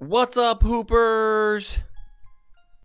What's up, Hoopers?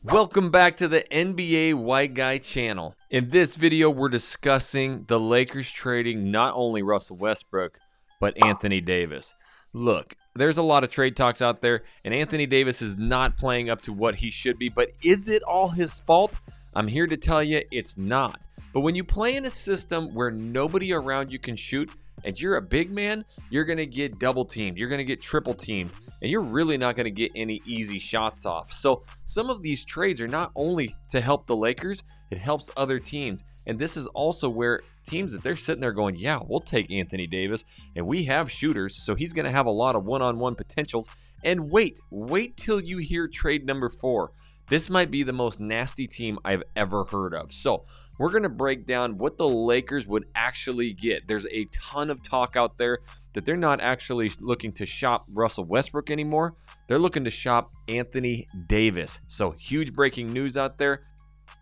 Welcome back to the NBA White Guy channel. In this video, we're discussing the Lakers trading not only Russell Westbrook, but Anthony Davis. Look, there's a lot of trade talks out there, and Anthony Davis is not playing up to what he should be, but is it all his fault? I'm here to tell you it's not. But when you play in a system where nobody around you can shoot, and you're a big man, you're going to get double teamed, you're going to get triple teamed, and you're really not going to get any easy shots off. So some of these trades are not only to help the Lakers, it helps other teams. And this is also where teams that they're sitting there going, yeah, we'll take Anthony Davis, and we have shooters, so he's going to have a lot of one-on-one potentials. And wait till you hear trade number 4. This might be the most nasty team I've ever heard of. So we're going to break down what the Lakers would actually get. There's a ton of talk out there that they're not actually looking to shop Russell Westbrook anymore. They're looking to shop Anthony Davis. So huge breaking news out there.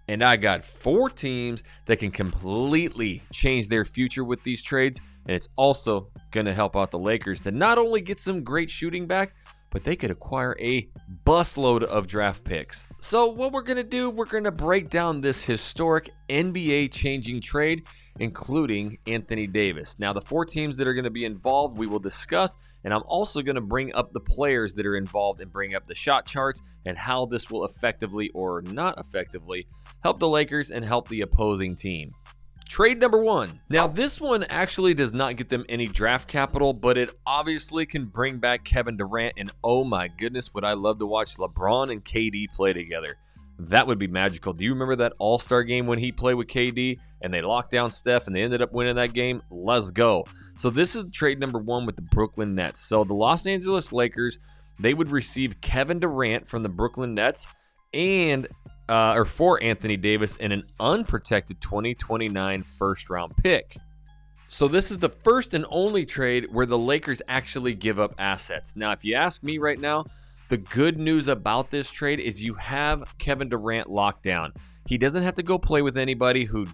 And I got 4 teams that can completely change their future with these trades. And it's also going to help out the Lakers to not only get some great shooting back, but they could acquire a busload of draft picks. So what we're going to do, we're going to break down this historic NBA changing trade, including Anthony Davis. Now, the 4 teams that are going to be involved, we will discuss, and I'm also going to bring up the players that are involved and bring up the shot charts and how this will effectively or not effectively help the Lakers and help the opposing team. Trade number 1. Now, this one actually does not get them any draft capital, but it obviously can bring back Kevin Durant, and oh my goodness, would I love to watch LeBron and KD play together. That would be magical. Do you remember that All-Star game when he played with KD and they locked down Steph and they ended up winning that game? Let's go. So this is trade number 1 with the Brooklyn Nets. So the Los Angeles Lakers, they would receive Kevin Durant from the Brooklyn Nets and for Anthony Davis in an unprotected 2029 first-round pick. So this is the first and only trade where the Lakers actually give up assets. Now, if you ask me right now, the good news about this trade is you have Kevin Durant locked down. He doesn't have to go play with anybody who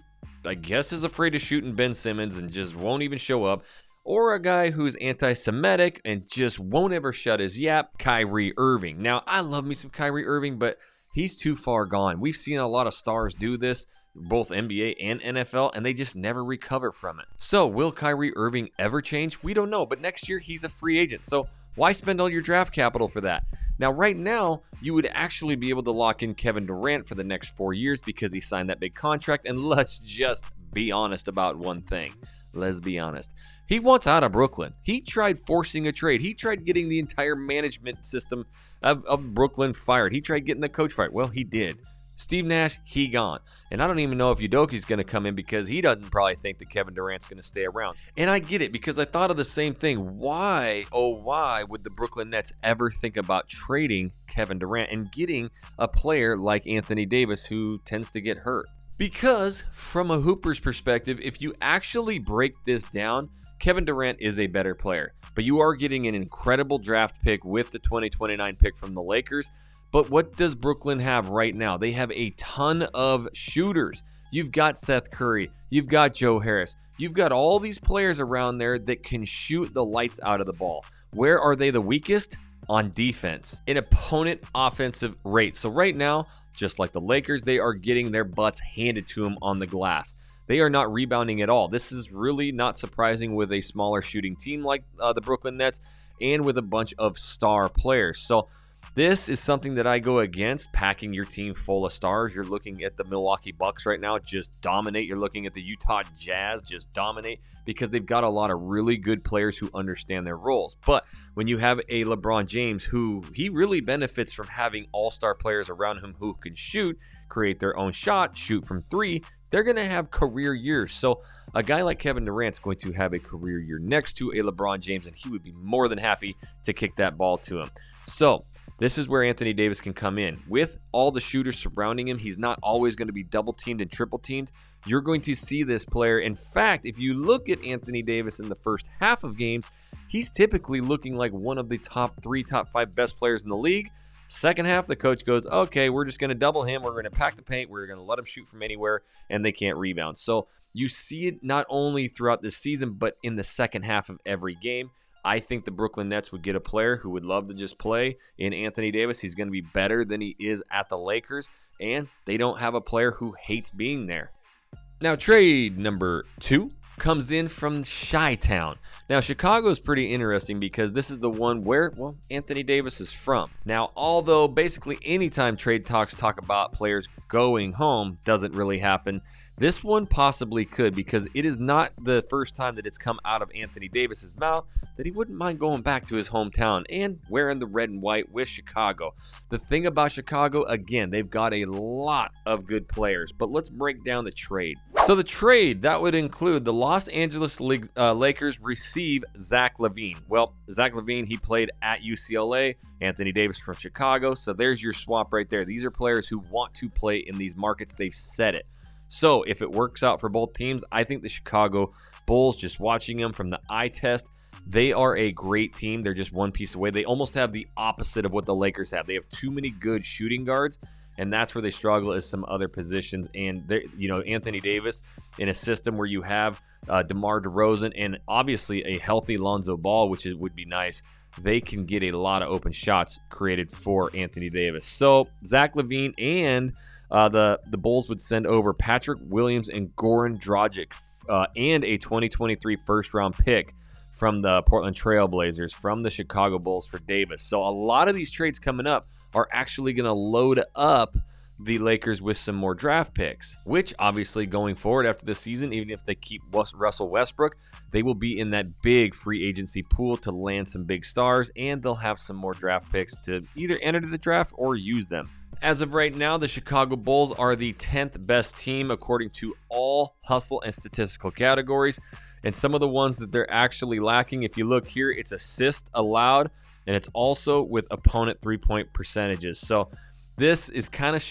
I guess is afraid of shooting Ben Simmons and just won't even show up, or a guy who's anti-Semitic and just won't ever shut his yap, Kyrie Irving. Now, I love me some Kyrie Irving, but he's too far gone. We've seen a lot of stars do this, both NBA and NFL, and they just never recover from it. So will Kyrie Irving ever change? We don't know, but next year he's a free agent. So why spend all your draft capital for that? Now, right now, you would actually be able to lock in Kevin Durant for the next 4 years because he signed that big contract. And let's just be honest about one thing. Let's be honest. He wants out of Brooklyn. He tried forcing a trade. He tried getting the entire management system of Brooklyn fired. He tried getting the coach fired. Well, he did. Steve Nash, he gone. And I don't even know if Udoka's going to come in because he doesn't probably think that Kevin Durant's going to stay around. And I get it because I thought of the same thing. Why, oh why, would the Brooklyn Nets ever think about trading Kevin Durant and getting a player like Anthony Davis who tends to get hurt? Because from a Hooper's perspective, if you actually break this down, Kevin Durant is a better player. But you are getting an incredible draft pick with the 2029 pick from the Lakers. But what does Brooklyn have right now? They have a ton of shooters. You've got Seth Curry. You've got Joe Harris. You've got all these players around there that can shoot the lights out of the ball. Where are they the weakest? On defense, in opponent offensive rate. So right now, just like the Lakers, they are getting their butts handed to them on the glass. They are not rebounding at all. This is really not surprising with a smaller shooting team like the Brooklyn Nets and with a bunch of star players. So this is something that I go against, packing your team full of stars. You're looking at the Milwaukee Bucks right now, just dominate. You're looking at the Utah Jazz, just dominate, because they've got a lot of really good players who understand their roles. But when you have a LeBron James, who he really benefits from having all-star players around him who can shoot, create their own shot, shoot from 3, they're going to have career years. So a guy like Kevin Durant's going to have a career year next to a LeBron James, and he would be more than happy to kick that ball to him. So this is where Anthony Davis can come in. With all the shooters surrounding him, he's not always going to be double teamed and triple teamed. You're going to see this player. In fact, if you look at Anthony Davis in the first half of games, he's typically looking like one of the top 3, top 5 best players in the league. Second half, the coach goes, okay, we're just going to double him. We're going to pack the paint. We're going to let him shoot from anywhere, and they can't rebound. So you see it not only throughout this season, but in the second half of every game. I think the Brooklyn Nets would get a player who would love to just play in Anthony Davis. He's going to be better than he is at the Lakers, and they don't have a player who hates being there. Now, trade number 2 comes in from Chi-Town. Now, Chicago is pretty interesting because this is the one where, well, Anthony Davis is from. Now, although basically anytime trade talks talk about players going home, doesn't really happen, this one possibly could, because it is not the first time that it's come out of Anthony Davis's mouth that he wouldn't mind going back to his hometown and wearing the red and white with Chicago. The thing about Chicago, again, they've got a lot of good players, but let's break down the trade. So the trade, that would include the Los Angeles Lakers receive Zach LaVine. Well, Zach LaVine, he played at UCLA, Anthony Davis from Chicago, so there's your swap right there. These are players who want to play in these markets. They've said it. So if it works out for both teams, I think the Chicago Bulls, just watching them from the eye test, they are a great team. They're just one piece away. They almost have the opposite of what the Lakers have. They have too many good shooting guards, and that's where they struggle, is some other positions. And Anthony Davis in a system where you have DeMar DeRozan and obviously a healthy Lonzo Ball, which would be nice. They can get a lot of open shots created for Anthony Davis. So Zach LaVine and the Bulls would send over Patrick Williams and Goran Dragic and a 2023 first-round pick from the Portland Trail Blazers, from the Chicago Bulls for Davis. So a lot of these trades coming up are actually going to load up the Lakers with some more draft picks, which obviously going forward after this season, even if they keep Russell Westbrook, they will be in that big free agency pool to land some big stars, and they'll have some more draft picks to either enter the draft or use them. As of right now, the Chicago Bulls are the 10th best team according to all hustle and statistical categories. And some of the ones that they're actually lacking, if you look here, it's assists allowed, and it's also with opponent three-point percentages. So this is kind of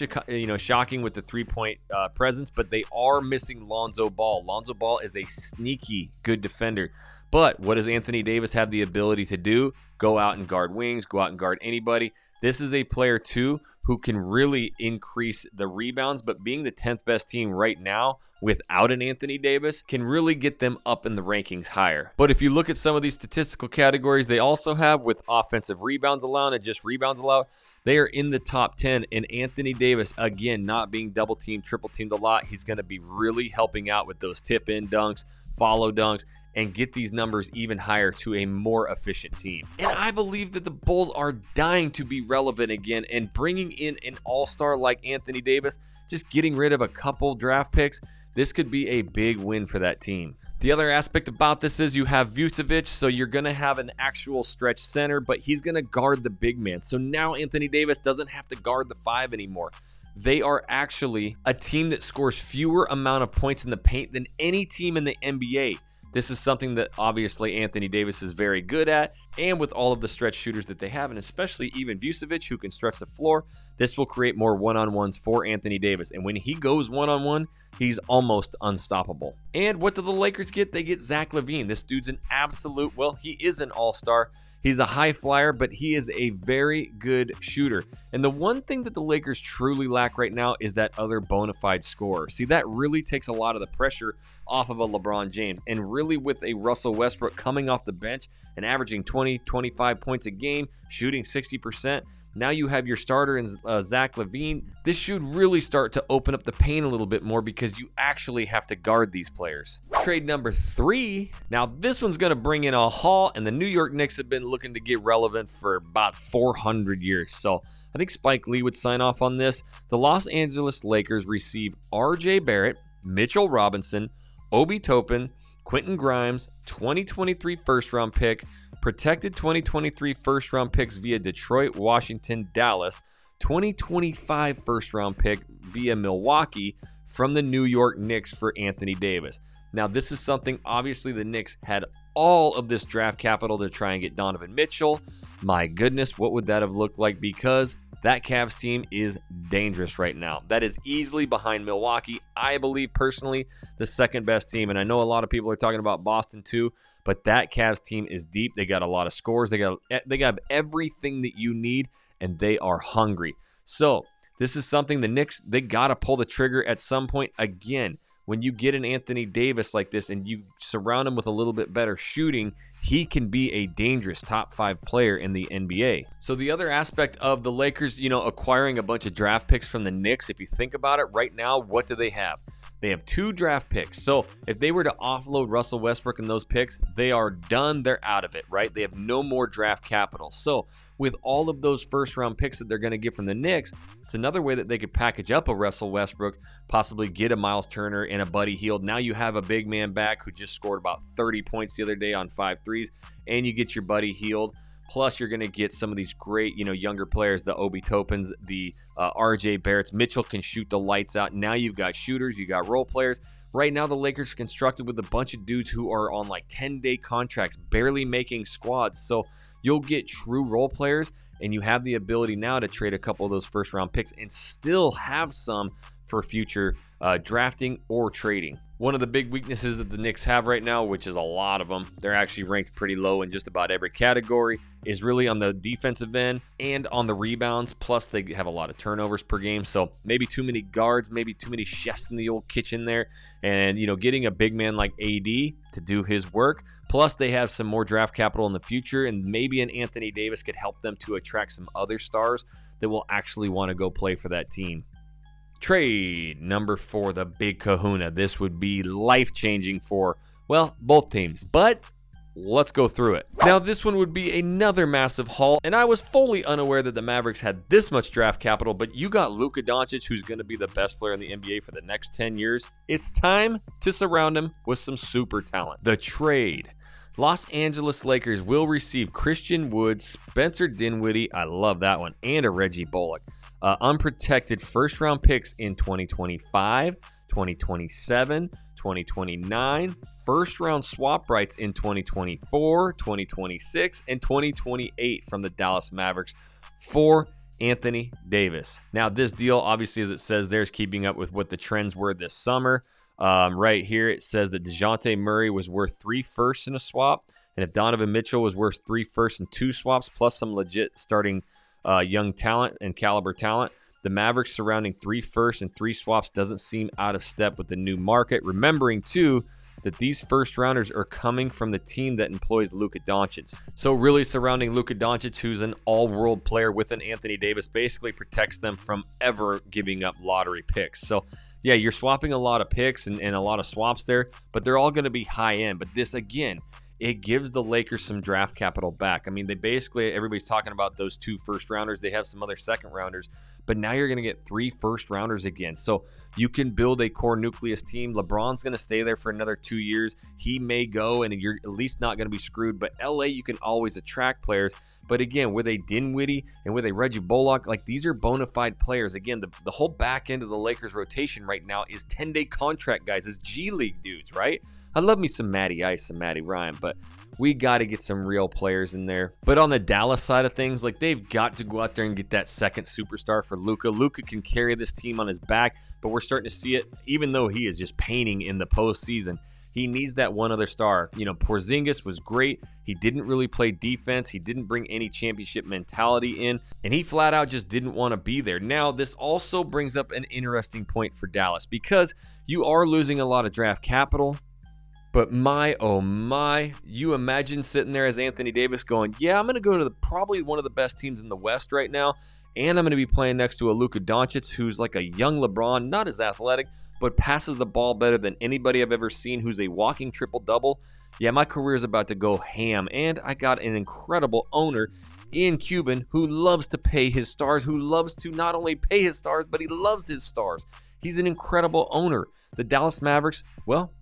shocking with the three-point presence, but they are missing Lonzo Ball. Lonzo Ball is a sneaky good defender. But what does Anthony Davis have the ability to do? Go out and guard wings, go out and guard anybody. This is a player, too, who can really increase the rebounds, but being the 10th best team right now without an Anthony Davis can really get them up in the rankings higher. But if you look at some of these statistical categories they also have with offensive rebounds allowed and just rebounds allowed, they are in the top 10, and Anthony Davis, again, not being double-teamed, triple-teamed a lot, he's going to be really helping out with those tip-in dunks, follow dunks, and get these numbers even higher to a more efficient team. And I believe that the Bulls are dying to be relevant again, and bringing in an all-star like Anthony Davis, just getting rid of a couple draft picks, this could be a big win for that team. The other aspect about this is you have Vucevic, so you're going to have an actual stretch center, but he's going to guard the big man. So now Anthony Davis doesn't have to guard the 5 anymore. They are actually a team that scores fewer amount of points in the paint than any team in the NBA. This is something that obviously Anthony Davis is very good at, and with all of the stretch shooters that they have, and especially even Vucevic, who can stretch the floor, this will create more one-on-ones for Anthony Davis. And when he goes one-on-one, he's almost unstoppable. And what do the Lakers get? They get Zach LaVine. This dude's an absolute, well, he is an all-star. He's a high flyer, but he is a very good shooter. And the one thing that the Lakers truly lack right now is that other bona fide scorer. See, that really takes a lot of the pressure off of a LeBron James. And really with a Russell Westbrook coming off the bench and averaging 20, 25 points a game, shooting 60%, now you have your starter in Zach LaVine. This should really start to open up the paint a little bit more because you actually have to guard these players. Trade number 3. Now this one's going to bring in a haul, and the New York Knicks have been looking to get relevant for about 400 years. So I think Spike Lee would sign off on this. The Los Angeles Lakers receive R.J. Barrett, Mitchell Robinson, Obi Toppin, Quentin Grimes, 2023 first-round pick, protected 2023 first-round picks via Detroit, Washington, Dallas, 2025 first-round pick via Milwaukee from the New York Knicks for Anthony Davis. Now, this is something, obviously, the Knicks had all of this draft capital to try and get Donovan Mitchell. My goodness, what would that have looked like? Because that Cavs team is dangerous right now. That is easily behind Milwaukee. I believe personally the second best team. And I know a lot of people are talking about Boston too, but that Cavs team is deep. They got a lot of scores. They got everything that you need, and they are hungry. So this is something the Knicks, they got to pull the trigger at some point. Again, when you get an Anthony Davis like this and you surround him with a little bit better shooting, he can be a dangerous top 5 player in the NBA. So the other aspect of the Lakers, acquiring a bunch of draft picks from the Knicks, if you think about it right now, what do they have? They have 2 draft picks. So if they were to offload Russell Westbrook and those picks, they are done. They're out of it, right? They have no more draft capital. So with all of those first-round picks that they're going to get from the Knicks, it's another way that they could package up a Russell Westbrook, possibly get a Miles Turner and a Buddy Hield. Now you have a big man back who just scored about 30 points the other day on 5 threes, and you get your Buddy Hield. Plus, you're going to get some of these great, younger players, the Obi Toppins, the R.J. Barretts. Mitchell can shoot the lights out. Now you've got shooters, you got role players. Right now, the Lakers are constructed with a bunch of dudes who are on like 10-day contracts, barely making squads. So you'll get true role players, and you have the ability now to trade a couple of those first-round picks and still have some for future drafting or trading. One of the big weaknesses that the Knicks have right now, which is a lot of them, they're actually ranked pretty low in just about every category, is really on the defensive end and on the rebounds. Plus, they have a lot of turnovers per game. So maybe too many guards, maybe too many chefs in the old kitchen there. And, getting a big man like AD to do his work. Plus, they have some more draft capital in the future, and maybe an Anthony Davis could help them to attract some other stars that will actually want to go play for that team. Trade number 4, the big kahuna. This would be life-changing for, both teams. But let's go through it. Now, this one would be another massive haul, and I was fully unaware that the Mavericks had this much draft capital, but you got Luka Doncic, who's going to be the best player in the NBA for the next 10 years. It's time to surround him with some super talent. The trade. Los Angeles Lakers will receive Christian Wood, Spencer Dinwiddie, I love that one, and a Reggie Bullock. Unprotected first-round picks in 2025, 2027, 2029, first-round swap rights in 2024, 2026, and 2028 from the Dallas Mavericks for Anthony Davis. Now, this deal, obviously, as it says there, is keeping up with what the trends were this summer. Right here, it says that DeJounte Murray was worth 3 firsts in a swap, and if Donovan Mitchell was worth 3 firsts in 2 swaps, plus some legit starting young talent and caliber talent. The Mavericks surrounding 3 firsts and 3 swaps doesn't seem out of step with the new market. Remembering, too, that these first rounders are coming from the team that employs Luka Doncic. So really surrounding Luka Doncic, who's an all-world player with an Anthony Davis, basically protects them from ever giving up lottery picks. So yeah, you're swapping a lot of picks and a lot of swaps there, but they're all going to be high-end. But this, again, it gives the Lakers some draft capital back. I mean, everybody's talking about those 2 first rounders. They have some other second rounders, but now you're going to get 3 first rounders again. So you can build a core nucleus team. LeBron's going to stay there for another 2 years. He may go, and you're at least not going to be screwed. But LA, you can always attract players. But again, with a Dinwiddie and with a Reggie Bullock, these are bona fide players. Again, the whole back end of the Lakers rotation right now is 10-day contract guys, is G League dudes, right? I love me some Matty Ice and Matty Ryan, but we got to get some real players in there. But on the Dallas side of things, they've got to go out there and get that second superstar for Luka. Luka can carry this team on his back, but we're starting to see it, even though he is just painting in the postseason. He needs that one other star. Porzingis was great. He didn't really play defense. He didn't bring any championship mentality in, and he flat out just didn't want to be there. Now, this also brings up an interesting point for Dallas because you are losing a lot of draft capital. But my, oh my, you imagine sitting there as Anthony Davis going, yeah, I'm going to go to probably one of the best teams in the West right now, and I'm going to be playing next to a Luka Doncic who's like a young LeBron, not as athletic, but passes the ball better than anybody I've ever seen, who's a walking triple-double. Yeah, my career is about to go ham, and I got an incredible owner in Cuban who loves to pay his stars, who loves to not only pay his stars, but he loves his stars. He's an incredible owner. The Dallas Mavericks,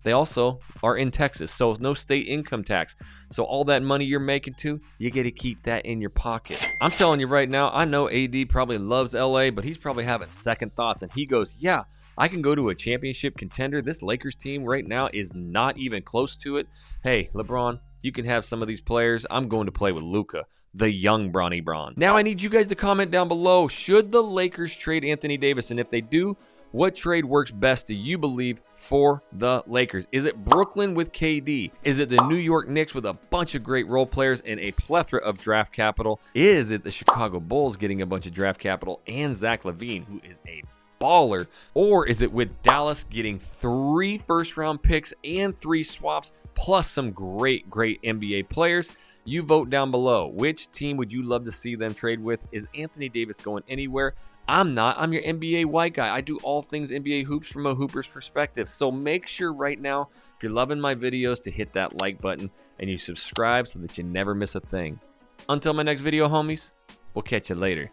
they also are in Texas, so no state income tax. So all that money you're making too, you get to keep that in your pocket. I'm telling you right now, I know AD probably loves LA, but he's probably having second thoughts, and he goes, yeah, I can go to a championship contender. This Lakers team right now is not even close to it. Hey, LeBron, you can have some of these players. I'm going to play with Luka, the young Bronny Bron. Now I need you guys to comment down below, should the Lakers trade Anthony Davis? And if they do, what trade works best, do you believe, for the Lakers? Is it Brooklyn with KD? Is it the New York Knicks with a bunch of great role players and a plethora of draft capital? Is it the Chicago Bulls getting a bunch of draft capital and Zach LaVine, who is a baller? Or is it with Dallas getting 3 first-round picks and 3 swaps, plus some great NBA players? You vote down below. Which team would you love to see them trade with? Is Anthony Davis going anywhere? I'm not. I'm your NBA white guy. I do all things NBA hoops from a hooper's perspective. So make sure right now, if you're loving my videos, to hit that like button and you subscribe so that you never miss a thing. Until my next video, homies, we'll catch you later.